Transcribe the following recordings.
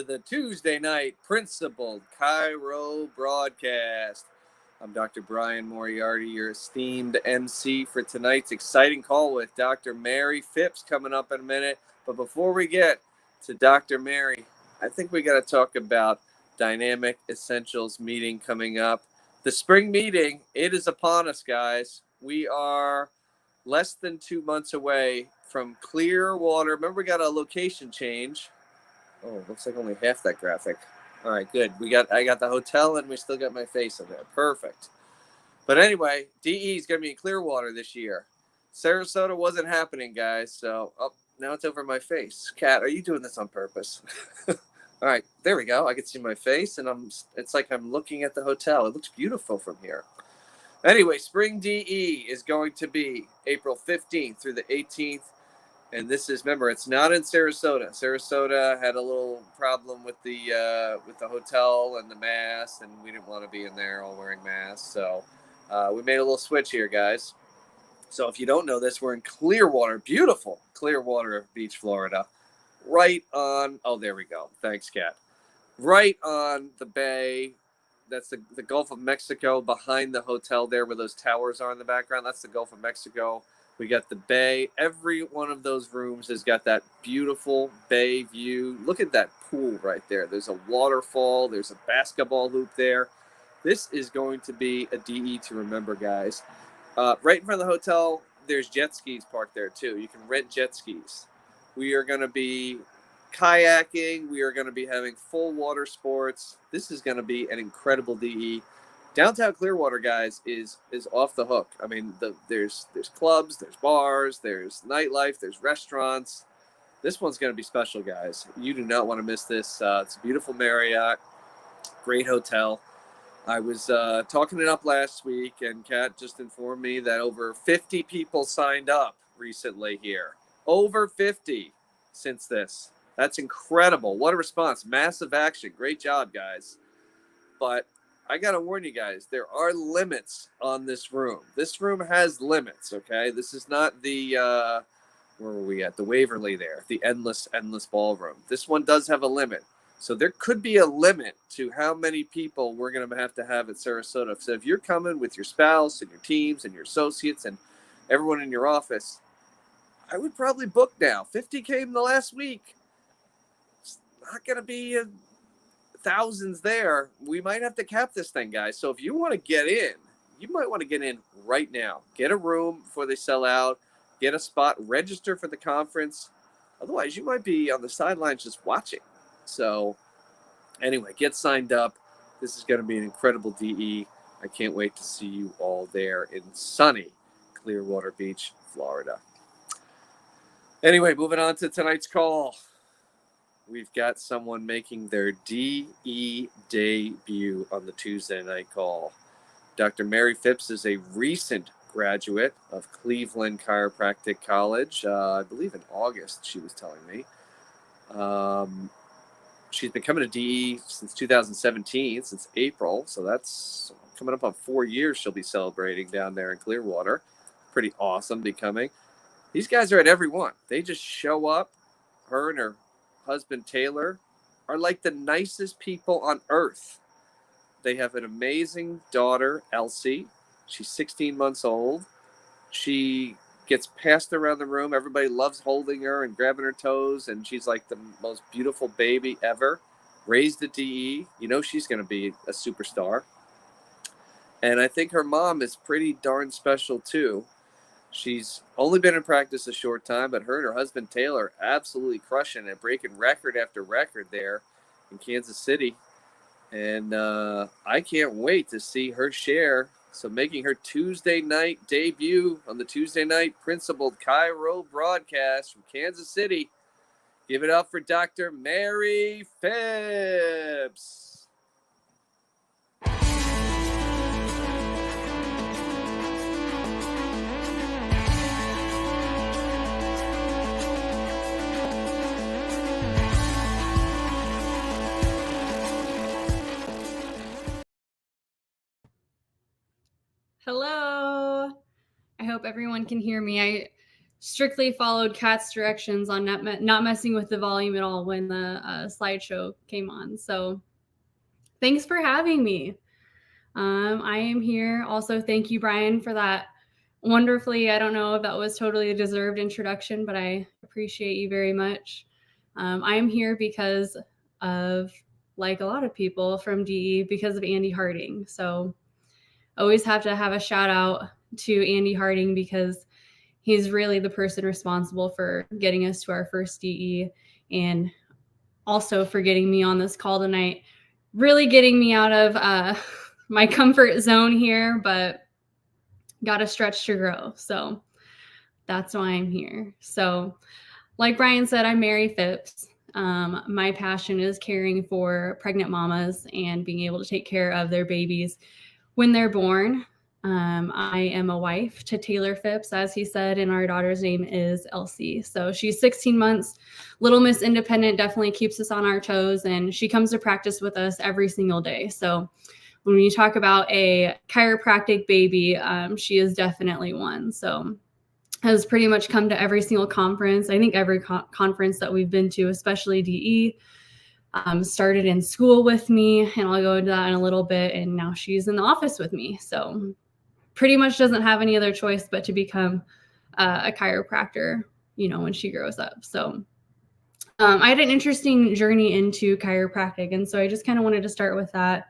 the Tuesday night principled Chiro broadcast. I'm Dr. Brian Moriarty, your esteemed MC for tonight's exciting call with Dr. Mary Phipps coming up in a minute. But before we get to Dr. Mary, I think we got to talk about Dynamic Essentials meeting coming up. The spring meeting, it is upon us, guys. We are less than 2 months away from Clearwater. Remember, we got a location change. Oh, looks like only half that graphic. All right, good. I got the hotel and we still got my face in there. Perfect. But anyway, DE is going to be in Clearwater this year. Sarasota wasn't happening, guys. So, now it's over my face. Kat, are you doing this on purpose? All right, there we go. I can see my face, and it's like I'm looking at the hotel. It looks beautiful from here. Anyway, Spring DE is going to be April 15th through the 18th. And this is, remember, it's not in Sarasota. Sarasota had a little problem with the hotel and the masks, and we didn't want to be in there all wearing masks. So we made a little switch here, guys. So if you don't know this, we're in Clearwater, beautiful Clearwater Beach, Florida. Right on, oh, there we go. Thanks, Kat. Right on the bay. That's the Gulf of Mexico behind the hotel there where those towers are in the background. That's the Gulf of Mexico. We got the bay. Every one of those rooms has got that beautiful bay view. Look at that pool right there. There's a waterfall. There's a basketball hoop there. This is going to be a DE to remember, guys. Right in front of the hotel, there's jet skis parked there, too. You can rent jet skis. We are going to be kayaking. We are going to be having full water sports. This is going to be an incredible DE. Downtown Clearwater, guys, is off the hook. I mean, there's clubs, there's bars, there's nightlife, there's restaurants. This one's going to be special, guys. You do not want to miss this. It's a beautiful Marriott, great hotel. I was talking it up last week, and Kat just informed me that over 50 people signed up recently here. Over 50 since this. That's incredible. What a response. Massive action. Great job, guys. But I got to warn you guys, there are limits on this room. This room has limits, okay? This is not the, where were we at? The Waverly there, the endless ballroom. This one does have a limit. So there could be a limit to how many people we're going to have at Sarasota. So if you're coming with your spouse and your teams and your associates and everyone in your office, I would probably book now. 50 came the last week. It's not going to be thousands there. We might have to cap this thing, guys. So if you want to get in, you might want to get in right now. Get a room before they sell out. Get a spot. Register for the conference. Otherwise, you might be on the sidelines just watching. So anyway, get signed up. This is going to be an incredible DE. I can't wait to see you all there in sunny Clearwater Beach, Florida. Anyway, moving on to tonight's call. We've got someone making their DE debut on the Tuesday night call. Dr. Mary Phipps is a recent graduate of Cleveland Chiropractic College. I believe in August, she was telling me. She's been coming to DE since 2017, since April. So that's coming up on 4 years she'll be celebrating down there in Clearwater. Pretty awesome becoming. These guys are at every one. They just show up. Her and her husband Taylor are like the nicest people on earth. They have an amazing daughter, Elsie. She's 16 months old. She gets passed around the room. Everybody loves holding her and grabbing her toes, and she's like the most beautiful baby ever. Raised at DE. You know she's going to be a superstar. And I think her mom is pretty darn special too. She's only been in practice a short time, but her and her husband, Taylor, absolutely crushing it, breaking record after record there in Kansas City. And I can't wait to see her share. So making her Tuesday night debut on the Tuesday night principled Chiro broadcast from Kansas City. Give it up for Dr. Mary Phipps. Hello. I hope everyone can hear me. I strictly followed Kat's directions on not messing with the volume at all when the slideshow came on. So thanks for having me. I am here. Also, thank you, Brian, for that wonderfully, I don't know if that was totally a deserved introduction, but I appreciate you very much. I am here because of, like a lot of people from DE, because of Andy Harding. So always have to have a shout out to Andy Harding because he's really the person responsible for getting us to our first DE, and also for getting me on this call tonight, really getting me out of my comfort zone here, but got to stretch to grow. So that's why I'm here. So like Brian said, I'm Mary Phipps. My passion is caring for pregnant mamas and being able to take care of their babies when they're born. I am a wife to Taylor Phipps, as he said, and our daughter's name is Elsie. So she's 16 months. Little Miss Independent definitely keeps us on our toes, and she comes to practice with us every single day. So when you talk about a chiropractic baby, she is definitely one. So has pretty much come to every single conference. I think every conference that we've been to, especially DE, started in school with me, and I'll go into that in a little bit. And now she's in the office with me. So pretty much doesn't have any other choice but to become a chiropractor, when she grows up. So I had an interesting journey into chiropractic. And so I just kind of wanted to start with that.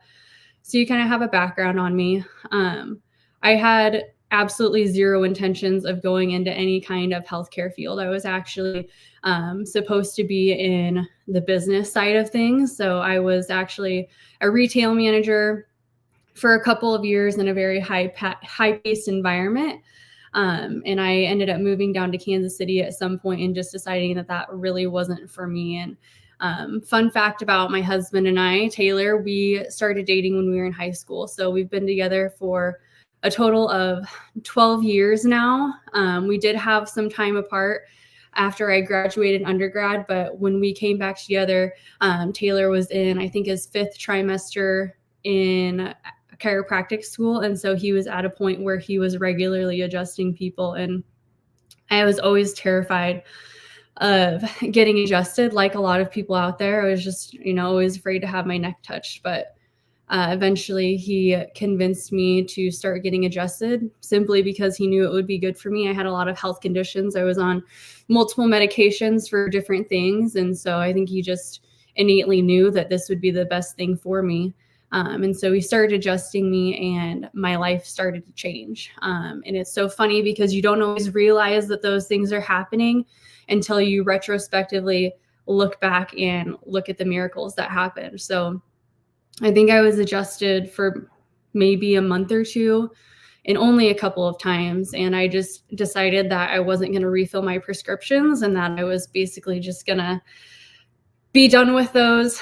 So you kind of have a background on me. I had absolutely zero intentions of going into any kind of healthcare field. I was actually supposed to be in the business side of things. So I was actually a retail manager for a couple of years in a very high-paced environment. And I ended up moving down to Kansas City at some point and just deciding that really wasn't for me. And fun fact about my husband and I, Taylor, we started dating when we were in high school. So we've been together for a total of 12 years now. We did have some time apart after I graduated undergrad, but when we came back together, Taylor was in, I think, his 5th trimester in chiropractic school. And so he was at a point where he was regularly adjusting people. And I was always terrified of getting adjusted. Like a lot of people out there, I was just, always afraid to have my neck touched. But eventually he convinced me to start getting adjusted simply because he knew it would be good for me. I had a lot of health conditions. I was on multiple medications for different things. And so I think he just innately knew that this would be the best thing for me. And so he started adjusting me, and my life started to change. And it's so funny because you don't always realize that those things are happening until you retrospectively look back and look at the miracles that happened. So I think I was adjusted for maybe a month or two, and only a couple of times. And I just decided that I wasn't going to refill my prescriptions and that I was basically just going to be done with those.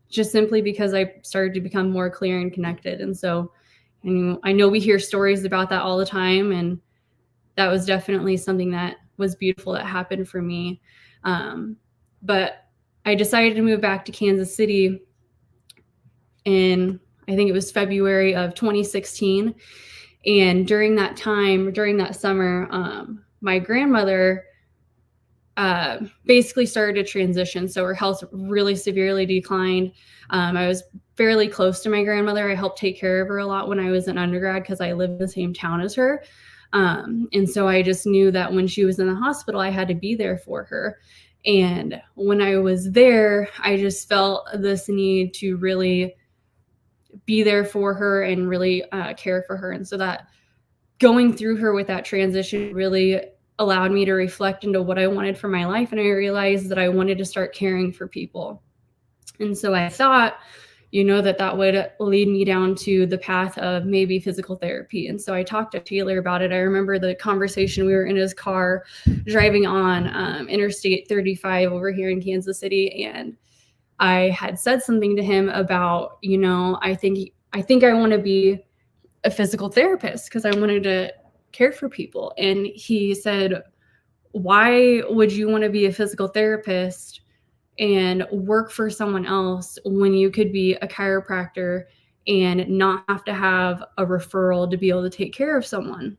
Just simply because I started to become more clear and connected. And so I know we hear stories about that all the time, and that was definitely something that was beautiful that happened for me. But I decided to move back to Kansas City in, I think it was February of 2016. And during that time, during that summer, my grandmother basically started to transition. So her health really severely declined. I was fairly close to my grandmother. I helped take care of her a lot when I was an undergrad because I lived in the same town as her. And so I just knew that when she was in the hospital, I had to be there for her. And when I was there, I just felt this need to really be there for her and really care for her. And so that going through her with that transition really allowed me to reflect into what I wanted for my life. And I realized that I wanted to start caring for people. And so I thought, that would lead me down to the path of maybe physical therapy. And so I talked to Taylor about it. I remember the conversation. We were in his car driving on Interstate 35 over here in Kansas City. And I had said something to him about, I think I want to be a physical therapist because I wanted to care for people. And he said, why would you want to be a physical therapist and work for someone else when you could be a chiropractor and not have to have a referral to be able to take care of someone?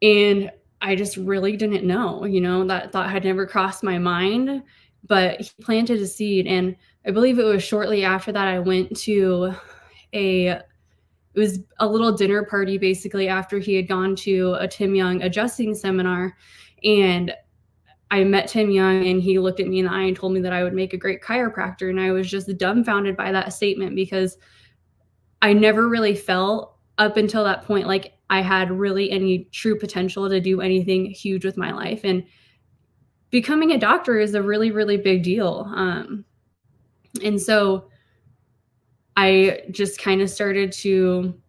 And I just really didn't know, that thought had never crossed my mind, but he planted a seed. And I believe it was shortly after that I went to it was a little dinner party basically after he had gone to a Tim Young adjusting seminar. And I met Tim Young and he looked at me in the eye and told me that I would make a great chiropractor. And I was just dumbfounded by that statement because I never really felt up until that point like I had really any true potential to do anything huge with my life. And becoming a doctor is a really, really big deal. And so I just kind of started to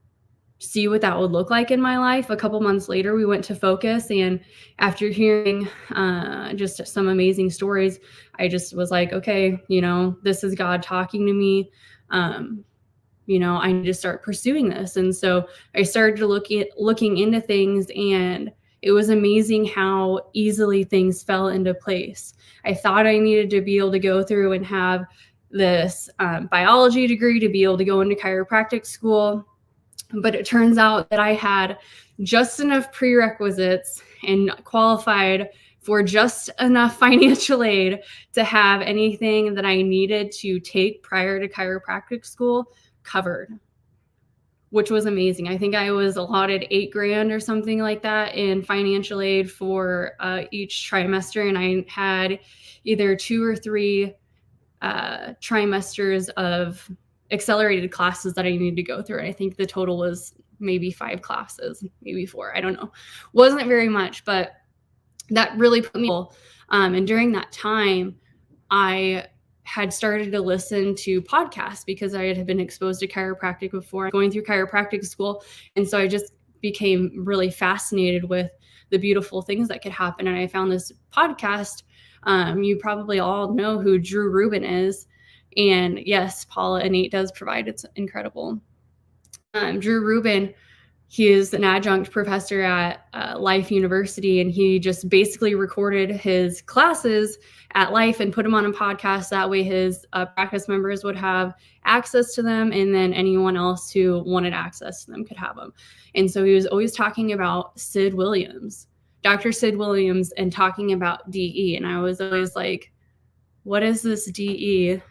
see what that would look like in my life. A couple months later, we went to Focus, and after hearing just some amazing stories, I just was like, okay, this is God talking to me. I need to start pursuing this. And so I started looking into things, and it was amazing how easily things fell into place. I thought I needed to be able to go through and have this biology degree to be able to go into chiropractic school. But it turns out that I had just enough prerequisites and qualified for just enough financial aid to have anything that I needed to take prior to chiropractic school covered, which was amazing. I think I was allotted $8,000 or something like that in financial aid for each trimester. And I had either 2 or 3 trimesters of accelerated classes that I needed to go through. And I think the total was maybe 5 classes, maybe 4. I don't know. Wasn't very much, but that really put me. And during that time, I had started to listen to podcasts because I had been exposed to chiropractic before going through chiropractic school. And so I just became really fascinated with the beautiful things that could happen. And I found this podcast. You probably all know who Drew Rubin is. And yes, Paula and Nate does provide. It's incredible. Drew Rubin, he is an adjunct professor at Life University, and he just basically recorded his classes at Life and put them on a podcast. That way his practice members would have access to them, and then anyone else who wanted access to them could have them. And so he was always talking about Sid Williams, Dr. Sid Williams, and talking about DE. And I was always like, what is this DE,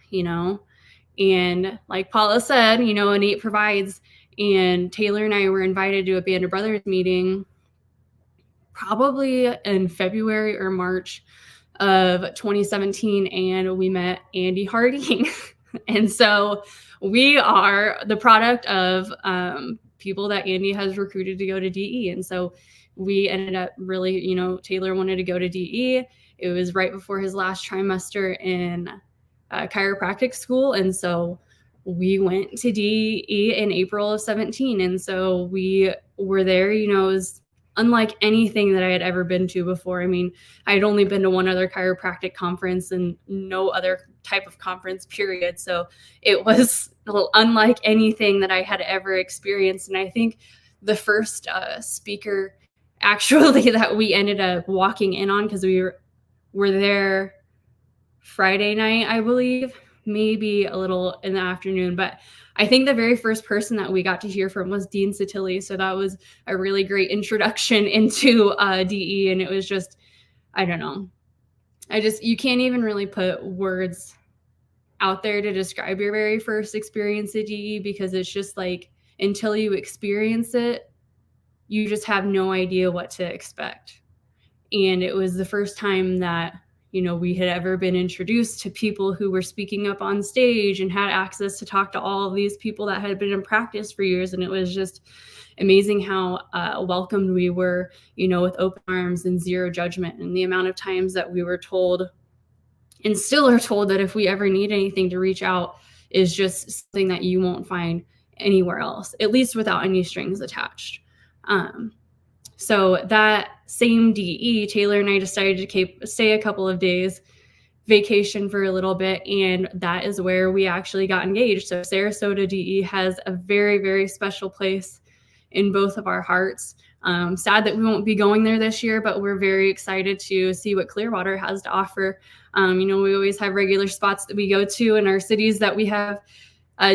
And like Paula said, Innate provides. And Taylor and I were invited to a Band of Brothers meeting probably in February or March of 2017. And we met Andy Harding. And so we are the product of people that Andy has recruited to go to DE. And so we ended up really, Taylor wanted to go to DE. It was right before his last trimester in chiropractic school. And so we went to DE in April of 17. And so we were there, it was unlike anything that I had ever been to before. I mean, I had only been to one other chiropractic conference and no other type of conference, period. So it was unlike anything that I had ever experienced. And I think the first speaker actually that we ended up walking in on, because we were there Friday night, I believe, maybe a little in the afternoon. But I think the very first person that we got to hear from was Dean Satilli. So that was a really great introduction into DE. And it was just, I don't know. You can't even really put words out there to describe your very first experience at DE, because it's just like, until you experience it, you just have no idea what to expect. And it was the first time that, we had ever been introduced to people who were speaking up on stage and had access to talk to all of these people that had been in practice for years. And it was just amazing how welcomed we were, with open arms and zero judgment. And the amount of times that we were told, and still are told, that if we ever need anything, to reach out is just something that you won't find anywhere else, at least without any strings attached. So that same DE, Taylor and I decided to stay a couple of days, vacation for a little bit, and that is where we actually got engaged. So Sarasota DE has a very, very special place in both of our hearts. Sad that we won't be going there this year, but we're very excited to see what Clearwater has to offer. We always have regular spots that we go to in our cities that we have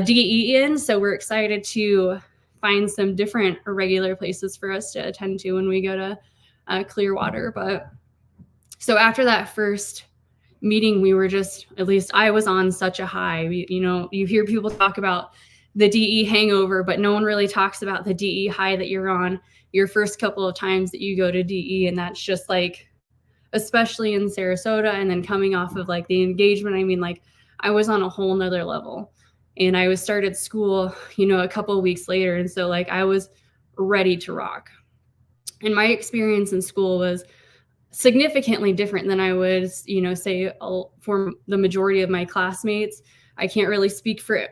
DE in, so we're excited to find some different regular places for us to attend to when we go to Clearwater. But so after that first meeting, we were just, at least I was on such a high. You hear people talk about the DE hangover, but no one really talks about the DE high that you're on your first couple of times that you go to DE. And that's just like, especially in Sarasota, and then coming off of like the engagement, I mean, like I was on a whole nother level, and I was started school, a couple of weeks later. And so like I was ready to rock. And my experience in school was significantly different than I would, say for the majority of my classmates. I can't really speak for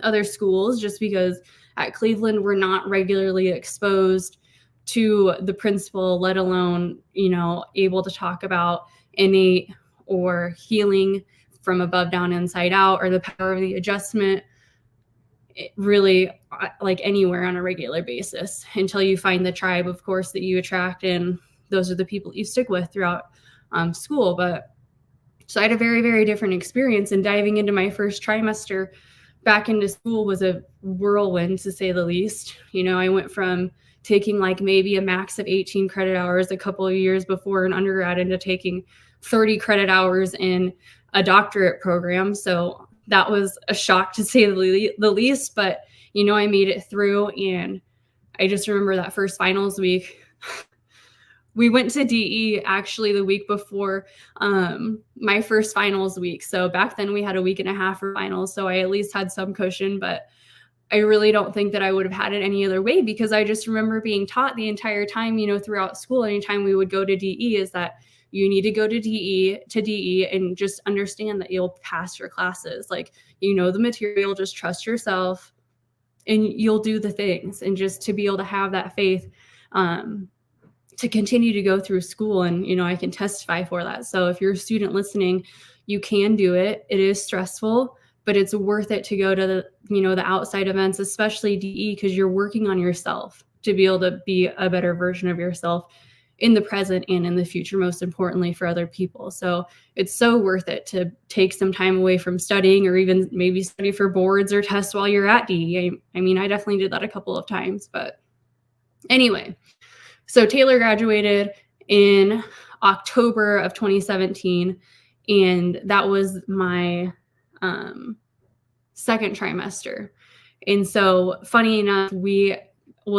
other schools, just because at Cleveland, we're not regularly exposed to the principal, let alone, able to talk about innate or healing from above, down, inside out, or the power of the adjustment, really like anywhere on a regular basis, until you find the tribe, of course, that you attract. And those are the people you stick with throughout school. But so I had a very, very different experience, and diving into my first trimester back into school was a whirlwind, to say the least. I went from taking like maybe a max of 18 credit hours a couple of years before an undergrad into taking 30 credit hours in a doctorate program. So that was a shock, to say the least. But, I made it through. And I just remember that first finals week, we went to DE actually the week before my first finals week. So back then we had a week and a half for finals. So I at least had some cushion, but I really don't think that I would have had it any other way, because I just remember being taught the entire time, throughout school, anytime we would go to DE, is that you need to go to DE and just understand that you'll pass your classes. Like, the material, just trust yourself and you'll do the things. And just to be able to have that faith, to continue to go through school. And, I can testify for that. So if you're a student listening, you can do it. It is stressful, but it's worth it to go to the outside events, especially DE, because you're working on yourself to be able to be a better version of yourself in the present and in the future, most importantly for other people. So it's so worth it to take some time away from studying, or even maybe study for boards or tests while you're at DE. I mean, I definitely did that a couple of times. But anyway, so Taylor graduated in October of 2017, and that was my second trimester. And so funny enough,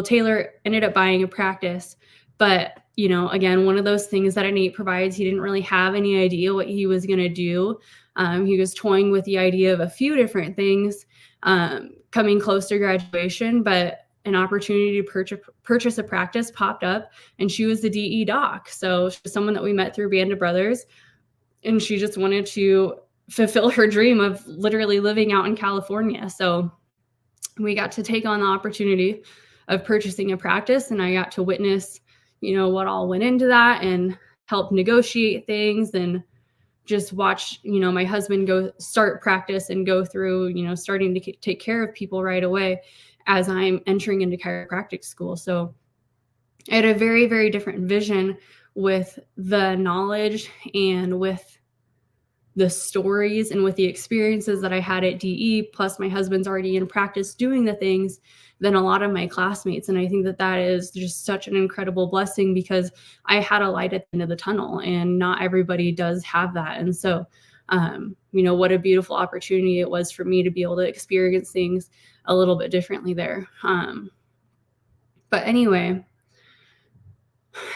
Taylor ended up buying a practice, but again, one of those things that Innate provides, he didn't really have any idea what he was going to do. He was toying with the idea of a few different things coming close to graduation, but an opportunity to purchase a practice popped up, and she was the DE doc. So she was someone that we met through Band of Brothers, and she just wanted to fulfill her dream of literally living out in California. So we got to take on the opportunity of purchasing a practice, and I got to witness, what all went into that, and help negotiate things, and just watch, my husband go start practice and go through, starting to take care of people right away as I'm entering into chiropractic school. So I had a very, very different vision with the knowledge and with the stories and with the experiences that I had at DE, plus my husband's already in practice doing the things, than a lot of my classmates. And I think that that is just such an incredible blessing, because I had a light at the end of the tunnel, and not everybody does have that. And so, what a beautiful opportunity it was for me to be able to experience things a little bit differently there. But anyway,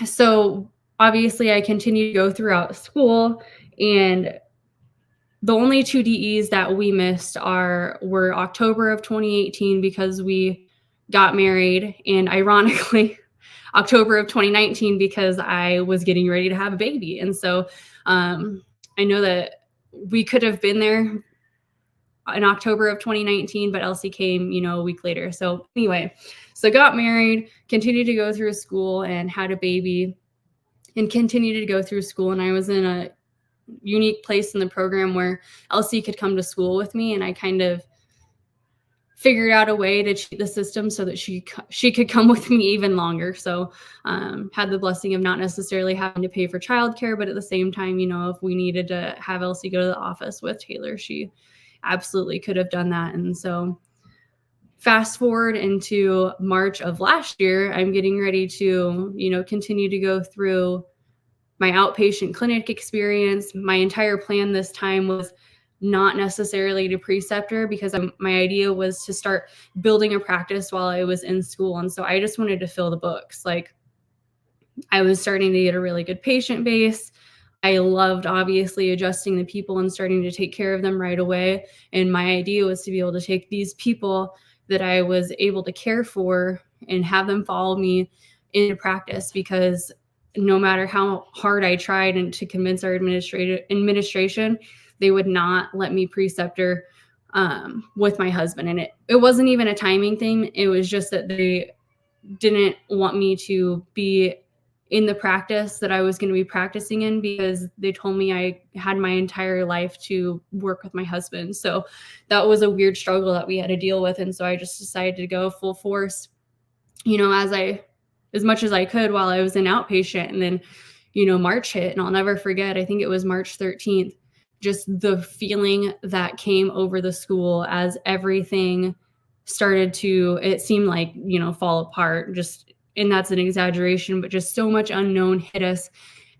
so obviously I continued to go throughout school, and the only two DEs that we missed were October of 2018, because we got married, and ironically, October of 2019, because I was getting ready to have a baby. And so I know that we could have been there in October of 2019, but Elsie came, a week later. So anyway, so got married, continued to go through school, and had a baby, and continued to go through school. And I was in a unique place in the program where Elsie could come to school with me, and I kind of figured out a way to cheat the system so that she could come with me even longer. So had the blessing of not necessarily having to pay for childcare, but at the same time, if we needed to have Elsie go to the office with Taylor, she absolutely could have done that. And so fast forward into March of last year, I'm getting ready to, continue to go through my outpatient clinic experience. My entire plan this time was not necessarily to preceptor, because my idea was to start building a practice while I was in school. And so I just wanted to fill the books. Like, I was starting to get a really good patient base. I loved obviously adjusting the people and starting to take care of them right away. And my idea was to be able to take these people that I was able to care for and have them follow me into practice, because no matter how hard I tried and to convince our administration, they would not let me preceptor with my husband. And it wasn't even a timing thing. It was just that they didn't want me to be in the practice that I was going to be practicing in, because they told me I had my entire life to work with my husband. So that was a weird struggle that we had to deal with. And so I just decided to go full force, as much as I could while I was in outpatient. And then, March hit, and I'll never forget, I think it was March 13th, just the feeling that came over the school as everything started to, it seemed like, fall apart. Just, and that's an exaggeration, but just so much unknown hit us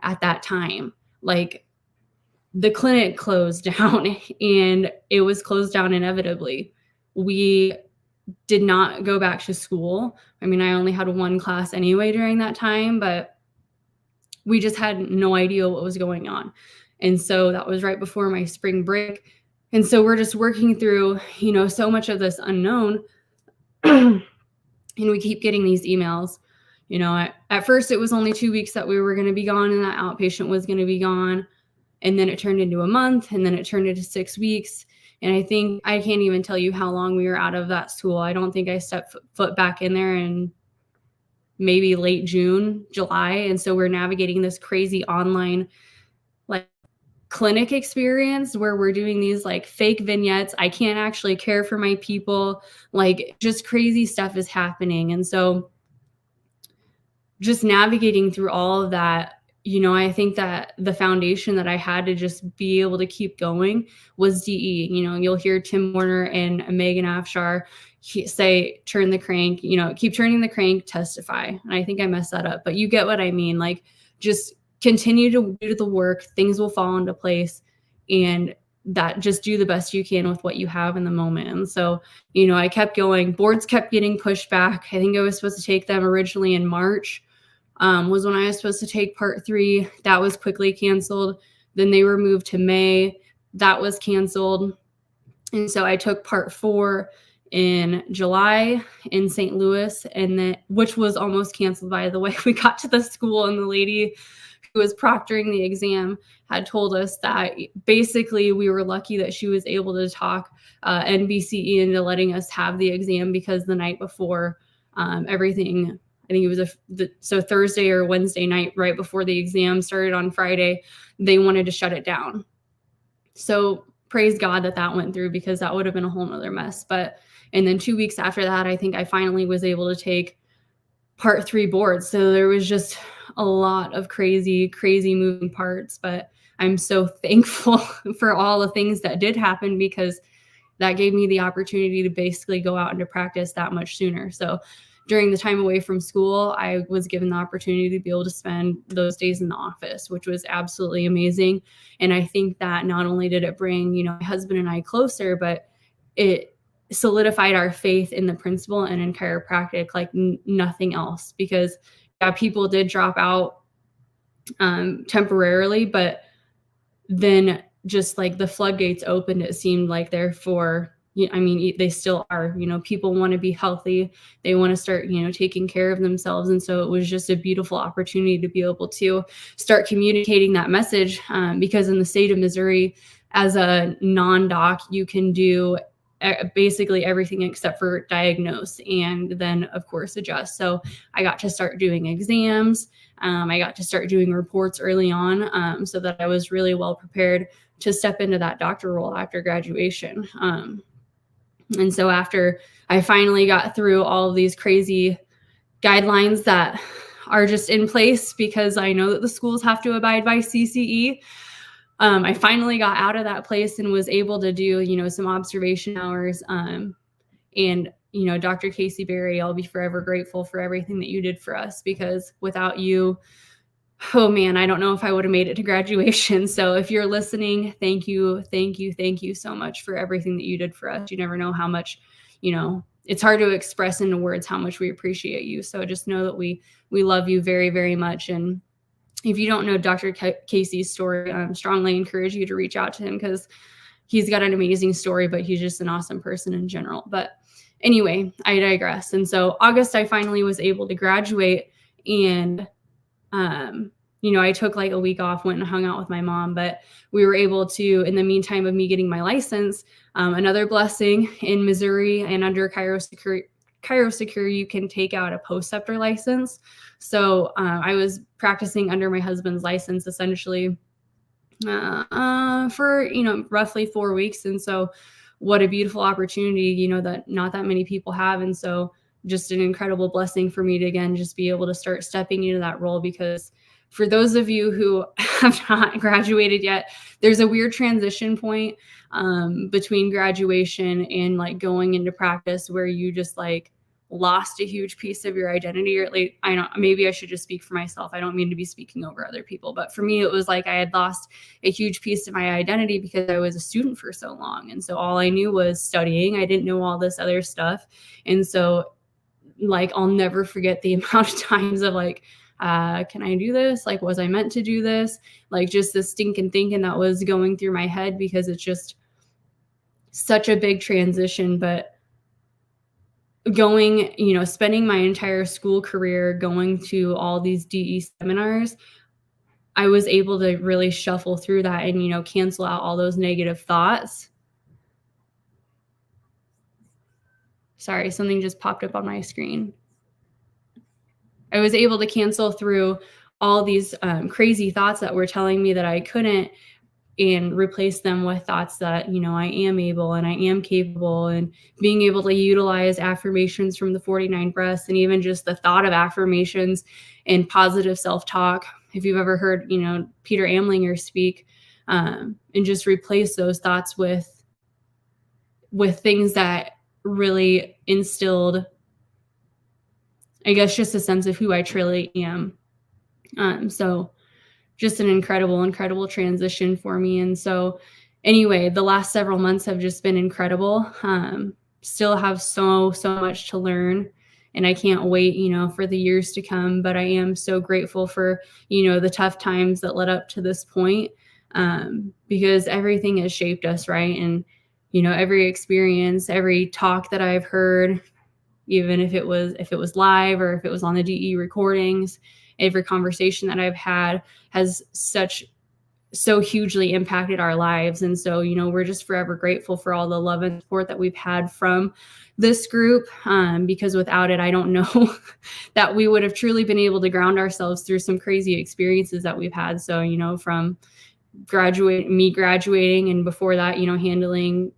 at that time. Like, the clinic closed down, and it was closed down inevitably. We did not go back to school. I mean, I only had one class anyway during that time, but we just had no idea what was going on. And so that was right before my spring break. And so we're just working through, so much of this unknown. And we keep getting these emails. At first it was only 2 weeks that we were going to be gone, and that outpatient was going to be gone. And then it turned into a month, and then it turned into 6 weeks. And I think I can't even tell you how long we were out of that school. I don't think I stepped foot back in there in maybe late June, July. And so we're navigating this crazy online like clinic experience where we're doing these like fake vignettes. I can't actually care for my people. Like, just crazy stuff is happening. And so just navigating through all of that, I think that the foundation that I had to just be able to keep going was DE. You'll hear Tim Warner and Megan Afshar say, turn the crank, keep turning the crank, testify. And I think I messed that up, but you get what I mean. Like, just continue to do the work, things will fall into place, and that just do the best you can with what you have in the moment. And so, I kept going. Boards kept getting pushed back. I think I was supposed to take them originally in March. Was when I was supposed to take part 3. That was quickly canceled. Then they were moved to May. That was canceled. And so I took part 4 in July in St. Louis, and then, which was almost canceled, by the way. We got to the school, and the lady who was proctoring the exam had told us that basically we were lucky that she was able to talk NBCE into letting us have the exam, because the night before, everything, I think it was so Thursday or Wednesday night, right before the exam started on Friday, they wanted to shut it down. So praise God that went through, because that would have been a whole nother mess. And then 2 weeks after that, I think I finally was able to take part 3 boards. So there was just a lot of crazy moving parts, but I'm so thankful for all the things that did happen, because that gave me the opportunity to basically go out into practice that much sooner. So during the time away from school, I was given the opportunity to be able to spend those days in the office, which was absolutely amazing. And I think that not only did it bring, my husband and I closer, but it solidified our faith in the principle and in chiropractic like nothing else. Because people did drop out temporarily, but then just like the floodgates opened, it seemed like they still are, people want to be healthy. They want to start, taking care of themselves. And so it was just a beautiful opportunity to be able to start communicating that message, because in the state of Missouri, as a non-doc, you can do basically everything except for diagnose and then of course adjust. So I got to start doing exams. I got to start doing reports early on, so that I was really well prepared to step into that doctor role after graduation. And so after I finally got through all of these crazy guidelines that are just in place, because I know that the schools have to abide by CCE, I finally got out of that place and was able to do, some observation hours. And, Dr. Casey Berry, I'll be forever grateful for everything that you did for us, because without you, oh man, I don't know if I would have made it to graduation. So if you're listening, thank you, thank you, thank you so much for everything that you did for us. You never know how much, it's hard to express into words how much we appreciate you. So just know that we love you very, very much. And if you don't know Dr. Casey's story, I strongly encourage you to reach out to him, because he's got an amazing story, but he's just an awesome person in general. But anyway, I digress. And so August, I finally was able to graduate, and I took like a week off, went and hung out with my mom, but we were able to, in the meantime of me getting my license, another blessing in Missouri and under Chiro Secure, you can take out a postceptor license. So I was practicing under my husband's license essentially for, roughly 4 weeks. And so what a beautiful opportunity, that not that many people have. And so just an incredible blessing for me to, again, just be able to start stepping into that role, because for those of you who have not graduated yet, there's a weird transition point between graduation and like going into practice, where you just like lost a huge piece of your identity. Or like, I don't, maybe I should just speak for myself. I don't mean to be speaking over other people, but for me, it was like I had lost a huge piece of my identity because I was a student for so long. And so all I knew was studying. I didn't know all this other stuff. And so like, I'll never forget the amount of times of like, can I do this? Like, was I meant to do this? Like, just this stinking thinking that was going through my head, because it's just such a big transition. But going, spending my entire school career going to all these DE seminars, I was able to really shuffle through that and, cancel out all those negative thoughts. Sorry, something just popped up on my screen. I was able to cancel through all these crazy thoughts that were telling me that I couldn't, and replace them with thoughts that, I am able and I am capable, and being able to utilize affirmations from the 49 breaths, and even just the thought of affirmations and positive self-talk. If you've ever heard, Peter Amlinger speak, and just replace those thoughts with things that really instilled, I guess, just a sense of who I truly am. So just an incredible transition for me. And so anyway, the last several months have just been incredible. Still have so much to learn, and I can't wait, for the years to come. But I am so grateful for, the tough times that led up to this point, because everything has shaped us, right? And, every experience, every talk that I've heard, even if it was live or if it was on the DE recordings, every conversation that I've had has so hugely impacted our lives. And so, we're just forever grateful for all the love and support that we've had from this group, because without it, I don't know that we would have truly been able to ground ourselves through some crazy experiences that we've had. So, from graduating, and before that, handling,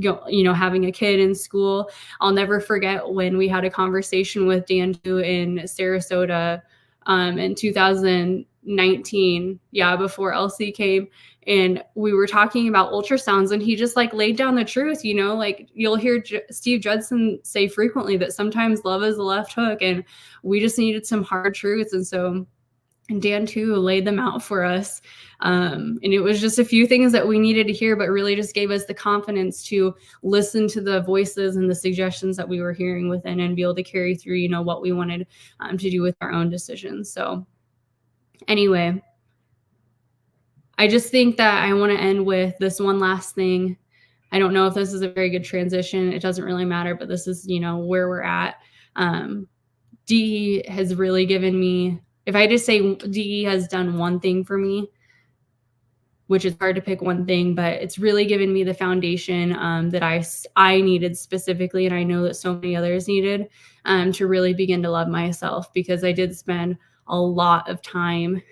having a kid in school. I'll never forget when we had a conversation with Dan in Sarasota in 2019, before Elsie came, and we were talking about ultrasounds, and he just like laid down the truth. Like you'll hear Steve Judson say frequently that sometimes love is a left hook, and we just needed some hard truths. And so Dan too laid them out for us. And it was just a few things that we needed to hear, but really just gave us the confidence to listen to the voices and the suggestions that we were hearing within, and be able to carry through, what we wanted to do with our own decisions. So anyway, I just think that I want to end with this one last thing. I don't know if this is a very good transition. It doesn't really matter, but this is, where we're at. DE has really given me, if I just say DE has done one thing for me, which is hard to pick one thing, but it's really given me the foundation that I needed specifically, and I know that so many others needed, to really begin to love myself, because I did spend a lot of time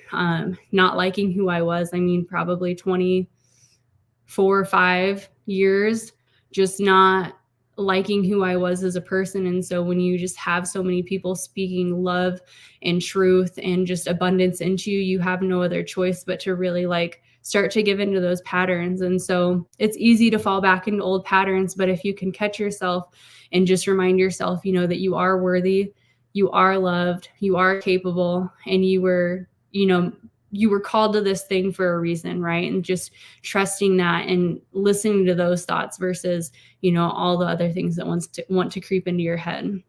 not liking who I was. I mean, probably 24 or 5 years, just not liking who I was as a person. And so when you just have so many people speaking love and truth and just abundance into you, you have no other choice but to really like start to give into those patterns. And so it's easy to fall back into old patterns, but if you can catch yourself and just remind yourself, that you are worthy, you are loved, you are capable, and you were called to this thing for a reason, right? And just trusting that and listening to those thoughts versus, all the other things that want to creep into your head.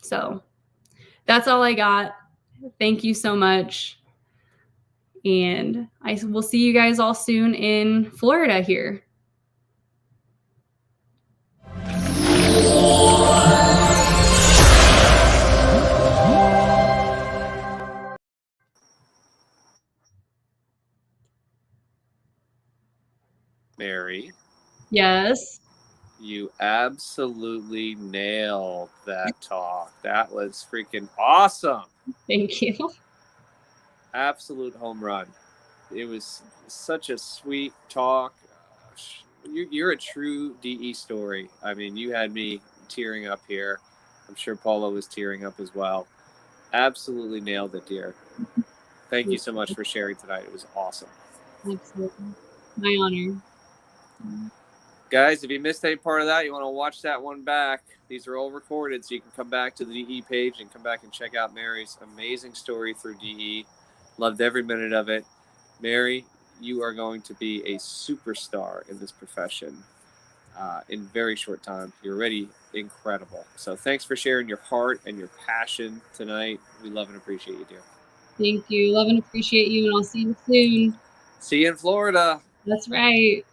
So that's all I got. Thank you so much. And I will see you guys all soon in Florida here. Mary. Yes. You absolutely nailed that talk. That was freaking awesome. Thank you. Absolute home run. It was such a sweet talk. You're a true DE story. I mean, you had me tearing up here. I'm sure Paula was tearing up as well. Absolutely nailed it, dear. Thank you so much for sharing tonight. It was awesome. Absolutely. My honor. Guys, if you missed any part of that, you want to watch that one back. These are all recorded, so you can come back to the DE page and come back and check out Mary's amazing story through DE. Loved every minute of it. Mary, you are going to be a superstar in this profession in very short time. You're already incredible. So thanks for sharing your heart and your passion tonight. We love and appreciate you, dear. Thank you. Love and appreciate you, and I'll see you soon. See you in Florida. That's right.